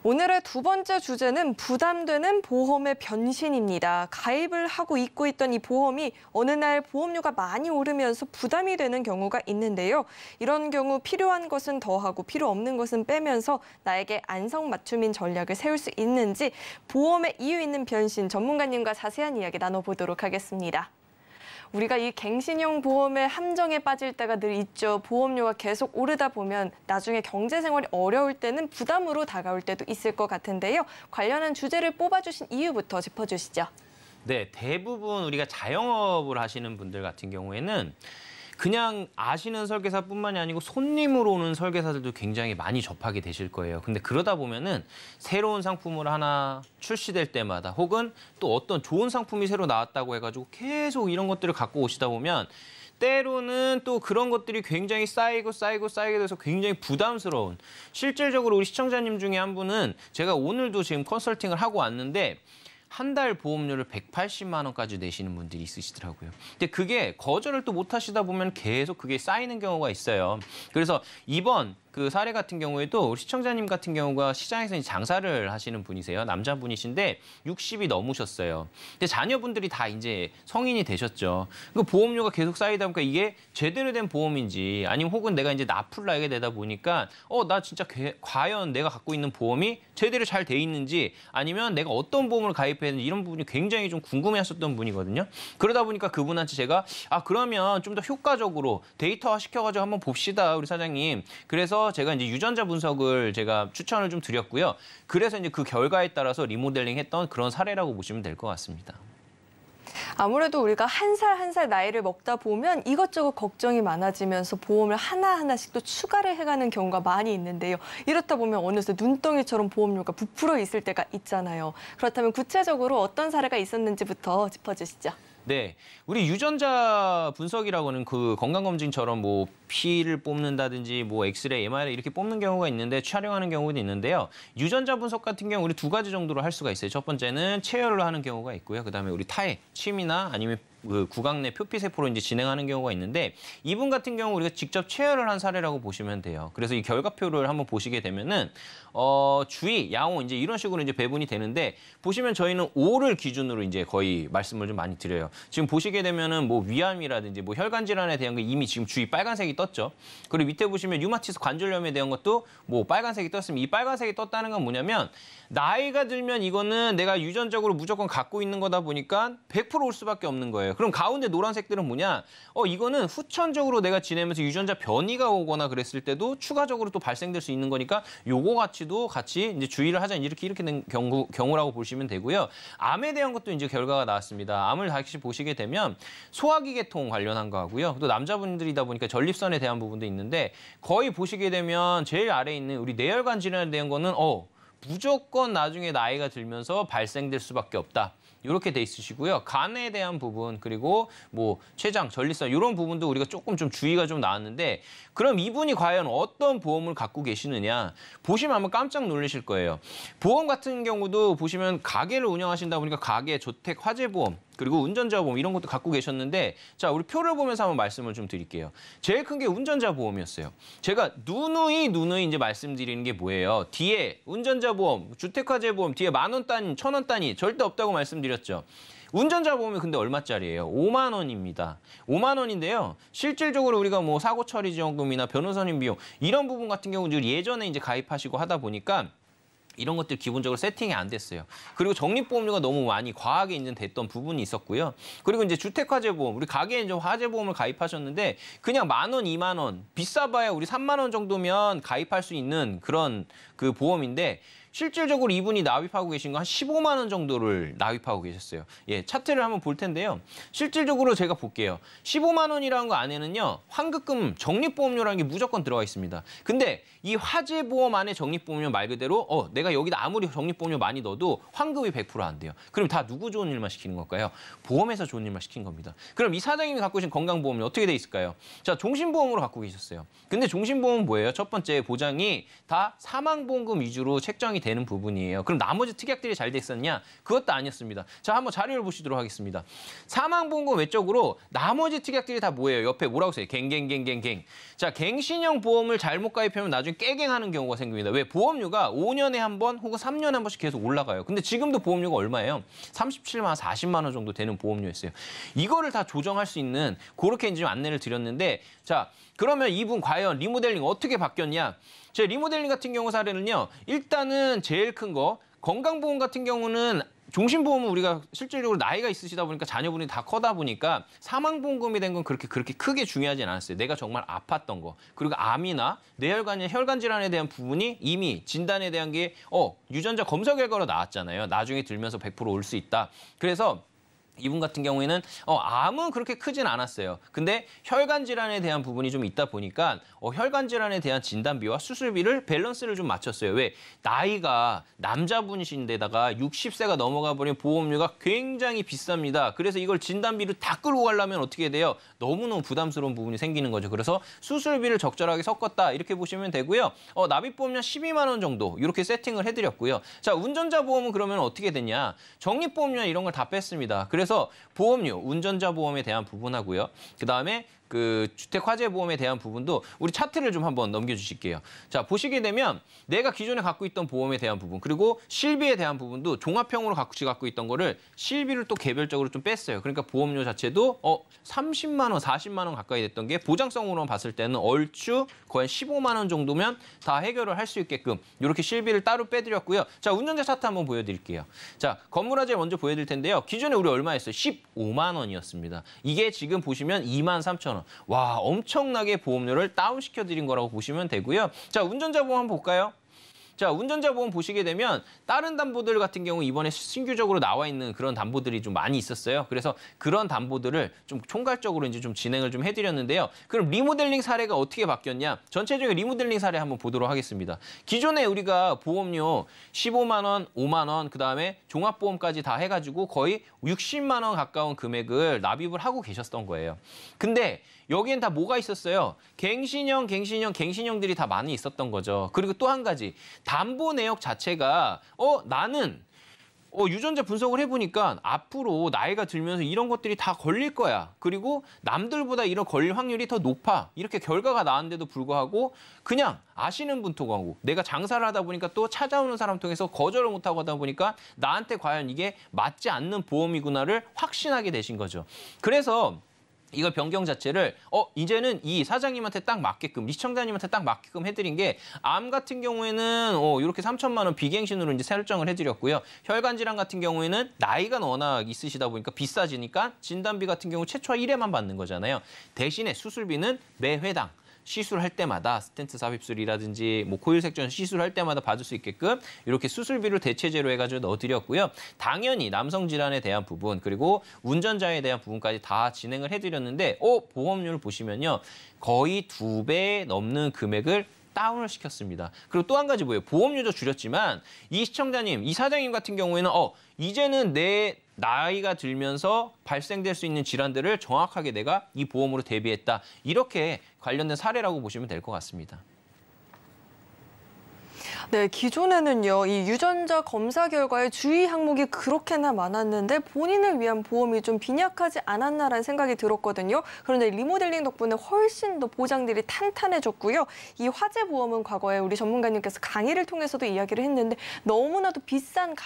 오늘의 두 번째 주제는 부담되는 보험의 변신입니다. 가입을 하고 잊고 있던 이 보험이 어느 날 보험료가 많이 오르면서 부담이 되는 경우가 있는데요. 이런 경우 필요한 것은 더하고 필요 없는 것은 빼면서 나에게 안성맞춤인 전략을 세울 수 있는지 보험의 이유 있는 변신 전문가님과 자세한 이야기 나눠보도록 하겠습니다. 우리가 이 갱신형 보험의 함정에 빠질 때가 늘 있죠. 보험료가 계속 오르다 보면 나중에 경제생활이 어려울 때는 부담으로 다가올 때도 있을 것 같은데요. 관련한 주제를 뽑아주신 이유부터 짚어주시죠. 네, 대부분 우리가 자영업을 하시는 분들 같은 경우에는 그냥 아시는 설계사뿐만이 아니고 손님으로 오는 설계사들도 굉장히 많이 접하게 되실 거예요. 근데 그러다 보면은 새로운 상품을 하나 출시될 때마다 혹은 또 어떤 좋은 상품이 새로 나왔다고 해가지고 계속 이런 것들을 갖고 오시다 보면 때로는 또 그런 것들이 굉장히 쌓이게 돼서 굉장히 부담스러운 실질적으로 우리 시청자님 중에 한 분은 제가 오늘도 지금 컨설팅을 하고 왔는데 한 달 보험료를 180만 원까지 내시는 분들이 있으시더라고요. 근데 그게 거절을 또 못 하시다 보면 계속 그게 쌓이는 경우가 있어요. 그래서 이번 그 사례 같은 경우에도 우리 시청자님 같은 경우가 시장에서 장사를 하시는 분이세요. 남자분이신데 60이 넘으셨어요. 근데 자녀분들이 다 이제 성인이 되셨죠. 그 보험료가 계속 쌓이다 보니까 이게 제대로 된 보험인지 아니면 혹은 내가 이제 납부를 하게 되다 보니까 나 진짜 과연 내가 갖고 있는 보험이 제대로 잘 돼 있는지 아니면 내가 어떤 보험을 가입했는지 이런 부분이 굉장히 좀 궁금해하셨던 분이거든요. 그러다 보니까 그분한테 제가 그러면 좀 더 효과적으로 데이터화 시켜가지고 한번 봅시다, 우리 사장님. 그래서 제가 이제 유전자 분석을 제가 추천을 좀 드렸고요. 그래서 이제 그 결과에 따라서 리모델링했던 그런 사례라고 보시면 될 것 같습니다. 아무래도 우리가 한 살 한 살 나이를 먹다 보면 이것저것 걱정이 많아지면서 보험을 하나하나씩 또 추가를 해가는 경우가 많이 있는데요. 이렇다 보면 어느새 눈덩이처럼 보험료가 부풀어 있을 때가 있잖아요. 그렇다면 구체적으로 어떤 사례가 있었는지부터 짚어주시죠. 네, 우리 유전자 분석이라고는 그 건강검진처럼 뭐 피를 뽑는다든지 뭐 엑스레이, MRI 이렇게 뽑는 경우가 있는데 촬영하는 경우도 있는데요. 유전자 분석 같은 경우 우리 두 가지 정도로 할 수가 있어요. 첫 번째는 체열로 하는 경우가 있고요. 그다음에 우리 타액, 침이나 아니면 그 구강 내 표피세포로 이제 진행하는 경우가 있는데 이분 같은 경우 우리가 직접 체열을 한 사례라고 보시면 돼요. 그래서 이 결과표를 한번 보시게 되면은 주의, 양호 이제 이런 식으로 이제 배분이 되는데 보시면 저희는 5를 기준으로 이제 거의 말씀을 좀 많이 드려요. 지금 보시게 되면은 뭐 위암이라든지 뭐 혈관 질환에 대한 거 이미 지금 주의 빨간색이 떴죠. 그리고 밑에 보시면 류마티스 관절염에 대한 것도 뭐 빨간색이 떴으면 이 빨간색이 떴다는 건 뭐냐면 나이가 들면 이거는 내가 유전적으로 무조건 갖고 있는 거다 보니까 100% 올 수밖에 없는 거예요. 그럼 가운데 노란색들은 뭐냐? 이거는 후천적으로 내가 지내면서 유전자 변이가 오거나 그랬을 때도 추가적으로 또 발생될 수 있는 거니까 요거 가치도 같이 이제 주의를 하자 이렇게 된 경우라고 보시면 되고요. 암에 대한 것도 이제 결과가 나왔습니다. 암을 다시 보시게 되면 소화기 계통 관련한 거 하고요. 또 남자분들이다 보니까 전립선에 대한 부분도 있는데 거의 보시게 되면 제일 아래에 있는 우리 뇌혈관 질환에 대한 거는 무조건 나중에 나이가 들면서 발생될 수밖에 없다. 이렇게 돼 있으시고요. 간에 대한 부분 그리고 뭐 췌장, 전립선 이런 부분도 우리가 조금 좀 주의가 좀 나왔는데 그럼 이분이 과연 어떤 보험을 갖고 계시느냐 보시면 아마 깜짝 놀라실 거예요. 보험 같은 경우도 보시면 가게를 운영하신다 보니까 가게, 주택, 화재보험 그리고 운전자 보험 이런 것도 갖고 계셨는데 자 우리 표를 보면서 한번 말씀을 좀 드릴게요. 제일 큰 게 운전자 보험이었어요. 제가 누누이 이제 말씀드리는 게 뭐예요? 뒤에 운전자 보험, 주택 화재 보험 뒤에 10,000원 단위, 1,000원 단위 절대 없다고 말씀드렸죠. 운전자 보험이 근데 얼마짜리예요? 5만 원입니다. 5만 원인데요. 실질적으로 우리가 뭐 사고 처리 지원금이나 변호사님 비용 이런 부분 같은 경우는 예전에 이제 가입하시고 하다 보니까 이런 것들 기본적으로 세팅이 안 됐어요. 그리고 적립보험료가 너무 많이 과하게 인정됐던 부분이 있었고요. 그리고 이제 주택화재보험, 우리 가게에 이제 화재보험을 가입하셨는데 그냥 10,000원, 2만 원, 비싸봐야 우리 3만 원 정도면 가입할 수 있는 그런 그 보험인데 실질적으로 이분이 납입하고 계신 거 한 15만 원 정도를 납입하고 계셨어요. 예, 차트를 한번 볼 텐데요. 실질적으로 제가 볼게요. 15만 원이라는 거 안에는요. 환급금 적립보험료라는 게 무조건 들어가 있습니다. 근데 이 화재보험 안에 적립보험료 말 그대로 내가 여기다 아무리 적립보험료 많이 넣어도 환급이 100% 안 돼요. 그럼 다 누구 좋은 일만 시키는 걸까요? 보험회사 좋은 일만 시킨 겁니다. 그럼 이 사장님이 갖고 계신 건강보험료 어떻게 돼 있을까요? 자, 종신보험으로 갖고 계셨어요. 근데 종신보험은 뭐예요? 첫 번째 보장이 다 사망보험금 위주로 책정이 되는 부분이에요. 그럼 나머지 특약들이 잘 됐었냐? 그것도 아니었습니다. 자, 한번 자료를 보시도록 하겠습니다. 사망보험금 외적으로 나머지 특약들이 다 뭐예요? 옆에 뭐라고 써요? 갱갱갱갱갱. 자, 갱신형 보험을 잘못 가입하면 나중에 깨갱하는 경우가 생깁니다. 왜? 보험료가 5년에 한 번 혹은 3년에 한 번씩 계속 올라가요. 근데 지금도 보험료가 얼마예요? 37만 원, 40만 원 정도 되는 보험료였어요. 이거를 다 조정할 수 있는 그렇게 이제 안내를 드렸는데 자, 그러면 이분 과연 리모델링 어떻게 바뀌었냐? 제 리모델링 같은 경우 사례는요. 일단은 제일 큰 거 건강보험 같은 경우는 종신보험은 우리가 실질적으로 나이가 있으시다 보니까 자녀분이 다 커다 보니까 사망보험금이 된 건 그렇게 크게 중요하진 않았어요. 내가 정말 아팠던 거. 그리고 암이나 뇌혈관이나 혈관 질환에 대한 부분이 이미 진단에 대한 게 유전자 검사 결과로 나왔잖아요. 나중에 들면서 100% 올 수 있다. 그래서 이분 같은 경우에는 암은 그렇게 크진 않았어요. 근데 혈관 질환에 대한 부분이 좀 있다 보니까 혈관 질환에 대한 진단비와 수술비를 밸런스를 좀 맞췄어요. 왜? 나이가 남자분이신데다가 60세가 넘어가 버리면 보험료가 굉장히 비쌉니다. 그래서 이걸 진단비를 다 끌고 가려면 어떻게 돼요? 너무너무 부담스러운 부분이 생기는 거죠. 그래서 수술비를 적절하게 섞었다 이렇게 보시면 되고요. 납입보험료 12만 원 정도 이렇게 세팅을 해드렸고요. 자, 운전자 보험은 그러면 어떻게 됐냐? 적립보험료 이런 걸 다 뺐습니다. 그래서 보험료, 운전자 보험에 대한 부분하고요. 그다음에 그 주택 화재 보험에 대한 부분도 우리 차트를 좀 한번 넘겨주실게요. 자, 보시게 되면 내가 기존에 갖고 있던 보험에 대한 부분 그리고 실비에 대한 부분도 종합형으로 갖고 있던 거를 실비를 또 개별적으로 좀 뺐어요. 그러니까 보험료 자체도 30만 원, 40만 원 가까이 됐던 게 보장성으로만 봤을 때는 얼추 거의 15만 원 정도면 다 해결을 할 수 있게끔 이렇게 실비를 따로 빼드렸고요. 자, 운전자 차트 한번 보여드릴게요. 자, 건물화재 먼저 보여드릴 텐데요. 기존에 우리 얼마였어요? 15만 원이었습니다. 이게 지금 보시면 23,000원. 와, 엄청나게 보험료를 다운시켜드린 거라고 보시면 되고요. 자, 운전자 보험 한번 볼까요? 자, 운전자 보험 보시게 되면 다른 담보들 같은 경우 이번에 신규적으로 나와 있는 그런 담보들이 좀 많이 있었어요. 그래서 그런 담보들을 좀 총괄적으로 이제 좀 진행을 좀 해드렸는데요. 그럼 리모델링 사례가 어떻게 바뀌었냐? 전체적인 리모델링 사례 한번 보도록 하겠습니다. 기존에 우리가 보험료 15만 원, 5만 원, 그다음에 종합보험까지 다 해가지고 거의 60만 원 가까운 금액을 납입을 하고 계셨던 거예요. 근데 여기엔 다 뭐가 있었어요? 갱신형들이 다 많이 있었던 거죠. 그리고 또 한 가지, 담보 내역 자체가 나는 유전자 분석을 해보니까 앞으로 나이가 들면서 이런 것들이 다 걸릴 거야. 그리고 남들보다 이런 걸릴 확률이 더 높아. 이렇게 결과가 나왔는데도 불구하고 그냥 아시는 분 통하고 내가 장사를 하다 보니까 또 찾아오는 사람 통해서 거절을 못하고 하다 보니까 나한테 과연 이게 맞지 않는 보험이구나를 확신하게 되신 거죠. 그래서 이걸 변경 자체를 이제는 이 사장님한테 딱 맞게끔, 시청자님한테 딱 맞게끔 해드린 게 암 같은 경우에는 이렇게 3천만 원 비갱신으로 이제 설정을 해드렸고요. 혈관 질환 같은 경우에는 나이가 워낙 있으시다 보니까 비싸지니까 진단비 같은 경우 최초화 1회만 받는 거잖아요. 대신에 수술비는 매 회당 시술할 때마다 스텐트 삽입술이라든지 뭐 코일 색전 시술할 때마다 받을 수 있게끔 이렇게 수술비를 대체제로 해가지고 넣어드렸고요. 당연히 남성 질환에 대한 부분 그리고 운전자에 대한 부분까지 다 진행을 해드렸는데 보험료를 보시면요. 거의 2배 넘는 금액을 다운을 시켰습니다. 그리고 또 한 가지 뭐예요? 보험료도 줄였지만 이 시청자님, 이 사장님 같은 경우에는 이제는 내 나이가 들면서 발생될 수 있는 질환들을 정확하게 내가 이 보험으로 대비했다. 이렇게 관련된 사례라고 보시면 될 것 같습니다. 네, 기존에는요, 이 유전자 검사 결과에 주의 항목이 그렇게나 많았는데 본인을 위한 보험이 좀 빈약하지 않았나라는 생각이 들었거든요. 그런데 리모델링 덕분에 훨씬 더 보장들이 탄탄해졌고요. 이 화재 보험은 과거에 우리 전문가님께서 강의를 통해서도 이야기를 했는데 너무나도 비싼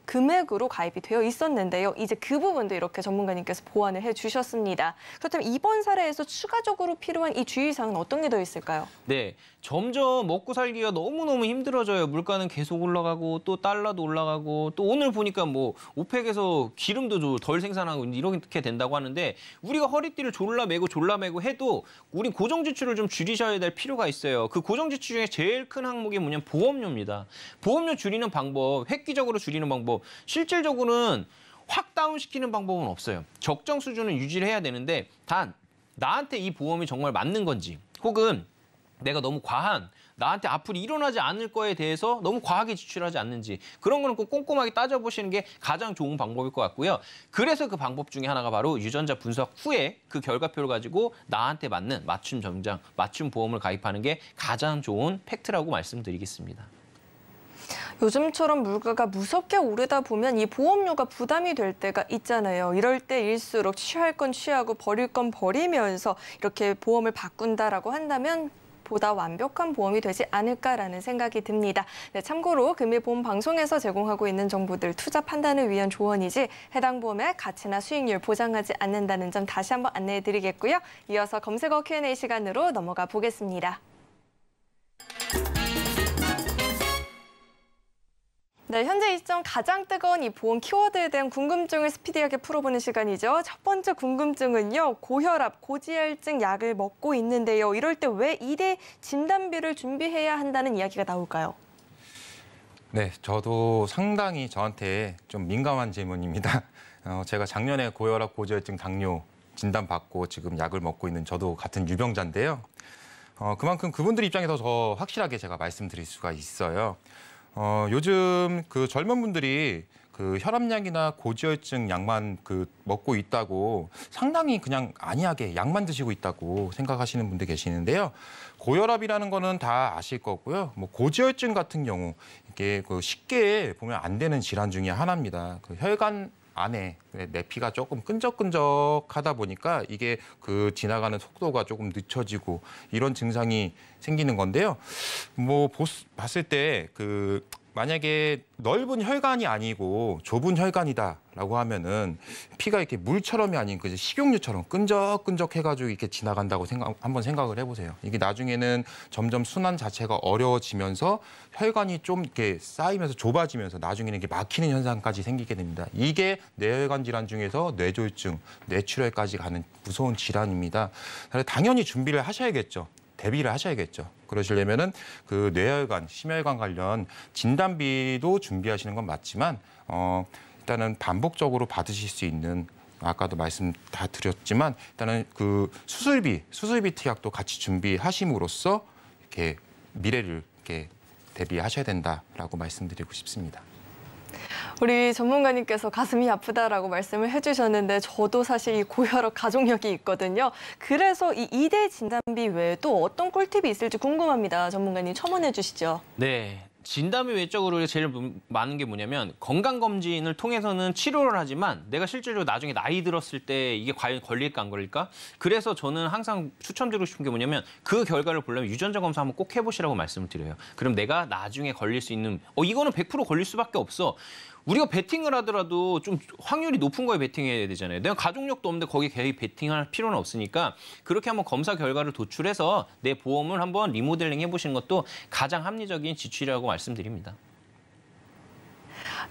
금액으로 가입이 되어 있었는데요. 이제 그 부분도 이렇게 전문가님께서 보완을 해주셨습니다. 그렇다면 이번 사례에서 추가적으로 필요한 이 주의사항은 어떤 게 더 있을까요? 네, 점점 먹고 살기가 너무너무 힘들어져요. 물가는 계속 올라가고 또 달러도 올라가고 또 오늘 보니까 뭐 오펙에서 기름도 덜 생산하고 이렇게 된다고 하는데 우리가 허리띠를 졸라 매고 해도 우리 고정 지출을 좀 줄이셔야 될 필요가 있어요. 그 고정 지출 중에 제일 큰 항목이 뭐냐면 보험료입니다. 보험료 줄이는 방법, 획기적으로 줄이는 방법, 실질적으로는 확 다운시키는 방법은 없어요. 적정 수준은 유지를 해야 되는데 단 나한테 이 보험이 정말 맞는 건지 혹은 내가 너무 과한 나한테 앞으로 일어나지 않을 거에 대해서 너무 과하게 지출하지 않는지 그런 거는 꼭 꼼꼼하게 따져보시는 게 가장 좋은 방법일 것 같고요. 그래서 그 방법 중에 하나가 바로 유전자 분석 후에 그 결과표를 가지고 나한테 맞는 맞춤 정장, 맞춤 보험을 가입하는 게 가장 좋은 팩트라고 말씀드리겠습니다. 요즘처럼 물가가 무섭게 오르다 보면 이 보험료가 부담이 될 때가 있잖아요. 이럴 때일수록 취할 건 취하고 버릴 건 버리면서 이렇게 보험을 바꾼다라고 한다면 보다 완벽한 보험이 되지 않을까라는 생각이 듭니다. 네, 참고로 금일보험 방송에서 제공하고 있는 정보들 투자 판단을 위한 조언이지 해당 보험의 가치나 수익률 보장하지 않는다는 점 다시 한번 안내해드리겠고요. 이어서 검색어 Q&A 시간으로 넘어가 보겠습니다. 네, 현재 이 시점 가장 뜨거운 이 보험 키워드에 대한 궁금증을 스피디하게 풀어보는 시간이죠. 첫 번째 궁금증은요. 고혈압, 고지혈증 약을 먹고 있는데요. 이럴 때 왜 2대 진단비를 준비해야 한다는 이야기가 나올까요? 네, 저도 상당히 저한테 좀 민감한 질문입니다. 제가 작년에 고혈압, 고지혈증, 당뇨 진단받고 지금 약을 먹고 있는 저도 같은 유병자인데요. 그만큼 그분들 입장에서 더 확실하게 제가 말씀드릴 수가 있어요. 요즘 그 젊은 분들이 그 혈압약이나 고지혈증 약만 먹고 있다고 상당히 그냥 안이하게 약만 드시고 있다고 생각하시는 분들 계시는데요. 고혈압이라는 거는 다 아실 거고요. 뭐 고지혈증 같은 경우 이게 쉽게 보면 안 되는 질환 중에 하나입니다. 그 혈관 안에 내 피가 조금 끈적끈적하다 보니까 이게 그 지나가는 속도가 조금 늦춰지고 이런 증상이 생기는 건데요. 뭐 봤을 때 만약에 넓은 혈관이 아니고 좁은 혈관이다라고 하면은 피가 이렇게 물처럼이 아닌 그 식용유처럼 끈적끈적해가지고 이렇게 지나간다고 한번 생각을 해보세요. 이게 나중에는 점점 순환 자체가 어려워지면서 혈관이 좀 이렇게 쌓이면서 좁아지면서 나중에는 이게 막히는 현상까지 생기게 됩니다. 이게 뇌혈관 질환 중에서 뇌졸중, 뇌출혈까지 가는 무서운 질환입니다. 당연히 준비를 하셔야겠죠. 대비를 하셔야겠죠. 그러시려면은 그 뇌혈관, 심혈관 관련 진단비도 준비하시는 건 맞지만 일단은 반복적으로 받으실 수 있는 아까도 말씀 다 드렸지만 일단은 그 수술비 특약도 같이 준비하심으로써 이렇게 미래를 이렇게 대비하셔야 된다라고 말씀드리고 싶습니다. 우리 전문가님께서 가슴이 아프다라고 말씀을 해주셨는데 저도 사실 이 고혈압 가족력이 있거든요. 그래서 이 2대 진단비 외에 또 어떤 꿀팁이 있을지 궁금합니다. 전문가님 첨언해 주시죠. 네. 진단비 외적으로 제일 많은 게 뭐냐면 건강검진을 통해서는 치료를 하지만 내가 실질적으로 나중에 나이 들었을 때 이게 과연 걸릴까 안 걸릴까? 그래서 저는 항상 추천드리고 싶은 게 뭐냐면 그 결과를 보려면 유전자 검사 한번 꼭 해보시라고 말씀을 드려요. 그럼 내가 나중에 걸릴 수 있는 이거는 100% 걸릴 수밖에 없어. 우리가 베팅을 하더라도 좀 확률이 높은 거에 베팅해야 되잖아요. 내가 가족력도 없는데 거기에 개입 베팅할 필요는 없으니까 그렇게 한번 검사 결과를 도출해서 내 보험을 한번 리모델링 해보시는 것도 가장 합리적인 지출이라고 말씀드립니다.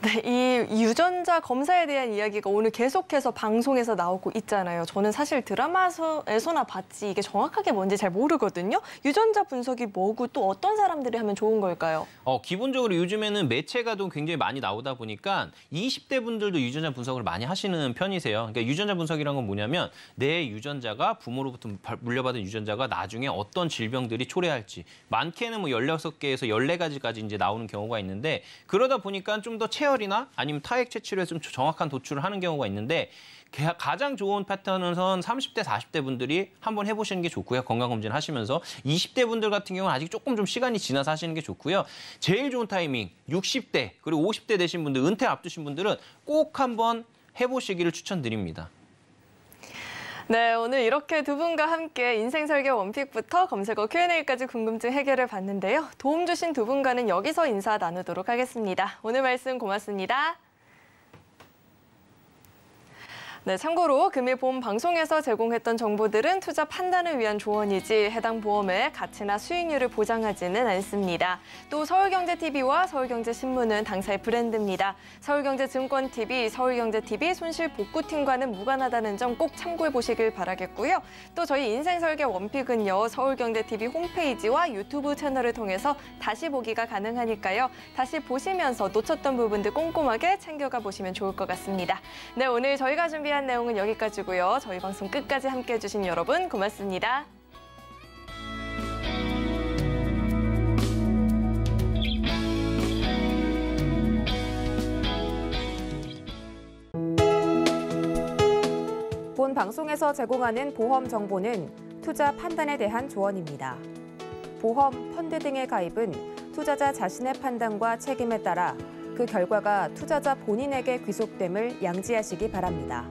네, 이 유전자 검사에 대한 이야기가 오늘 계속해서 방송에서 나오고 있잖아요. 저는 사실 드라마에서나 봤지 이게 정확하게 뭔지 잘 모르거든요. 유전자 분석이 뭐고 또 어떤 사람들이 하면 좋은 걸까요? 기본적으로 요즘에는 매체가도 굉장히 많이 나오다 보니까 20대 분들도 유전자 분석을 많이 하시는 편이세요. 그러니까 유전자 분석이란 건 뭐냐면 내 유전자가 부모로부터 물려받은 유전자가 나중에 어떤 질병들이 초래할지 많게는 뭐 16개에서 14가지까지 이제 나오는 경우가 있는데 그러다 보니까 좀 더 체열이나 아니면 타액 채취로해서 좀 정확한 도출을 하는 경우가 있는데 가장 좋은 패턴은 30대, 40대 분들이 한번 해보시는 게 좋고요. 건강검진 하시면서 20대 분들 같은 경우는 아직 조금 좀 시간이 지나서 하시는 게 좋고요. 제일 좋은 타이밍 60대 그리고 50대 되신 분들, 은퇴 앞두신 분들은 꼭 한번 해보시기를 추천드립니다. 네, 오늘 이렇게 두 분과 함께 인생설계 원픽부터 검색어 Q&A까지 궁금증 해결을 봤는데요. 도움 주신 두 분과는 여기서 인사 나누도록 하겠습니다. 오늘 말씀 고맙습니다. 네, 참고로 금일 보험 방송에서 제공했던 정보들은 투자 판단을 위한 조언이지 해당 보험의 가치나 수익률을 보장하지는 않습니다. 또 서울경제TV와 서울경제신문은 당사의 브랜드입니다. 서울경제증권TV, 서울경제TV 손실복구팀과는 무관하다는 점 꼭 참고해 보시길 바라겠고요. 또 저희 인생설계 원픽은요, 서울경제TV 홈페이지와 유튜브 채널을 통해서 다시 보기가 가능하니까요. 다시 보시면서 놓쳤던 부분들 꼼꼼하게 챙겨가 보시면 좋을 것 같습니다. 네, 오늘 저희가 준비한 내용은 여기까지고요. 저희 방송 끝까지 함께해 주신 여러분 고맙습니다. 본 방송에서 제공하는 보험 정보는 투자 판단에 대한 조언입니다. 보험, 펀드 등의 가입은 투자자 자신의 판단과 책임에 따라 그 결과가 투자자 본인에게 귀속됨을 양지하시기 바랍니다.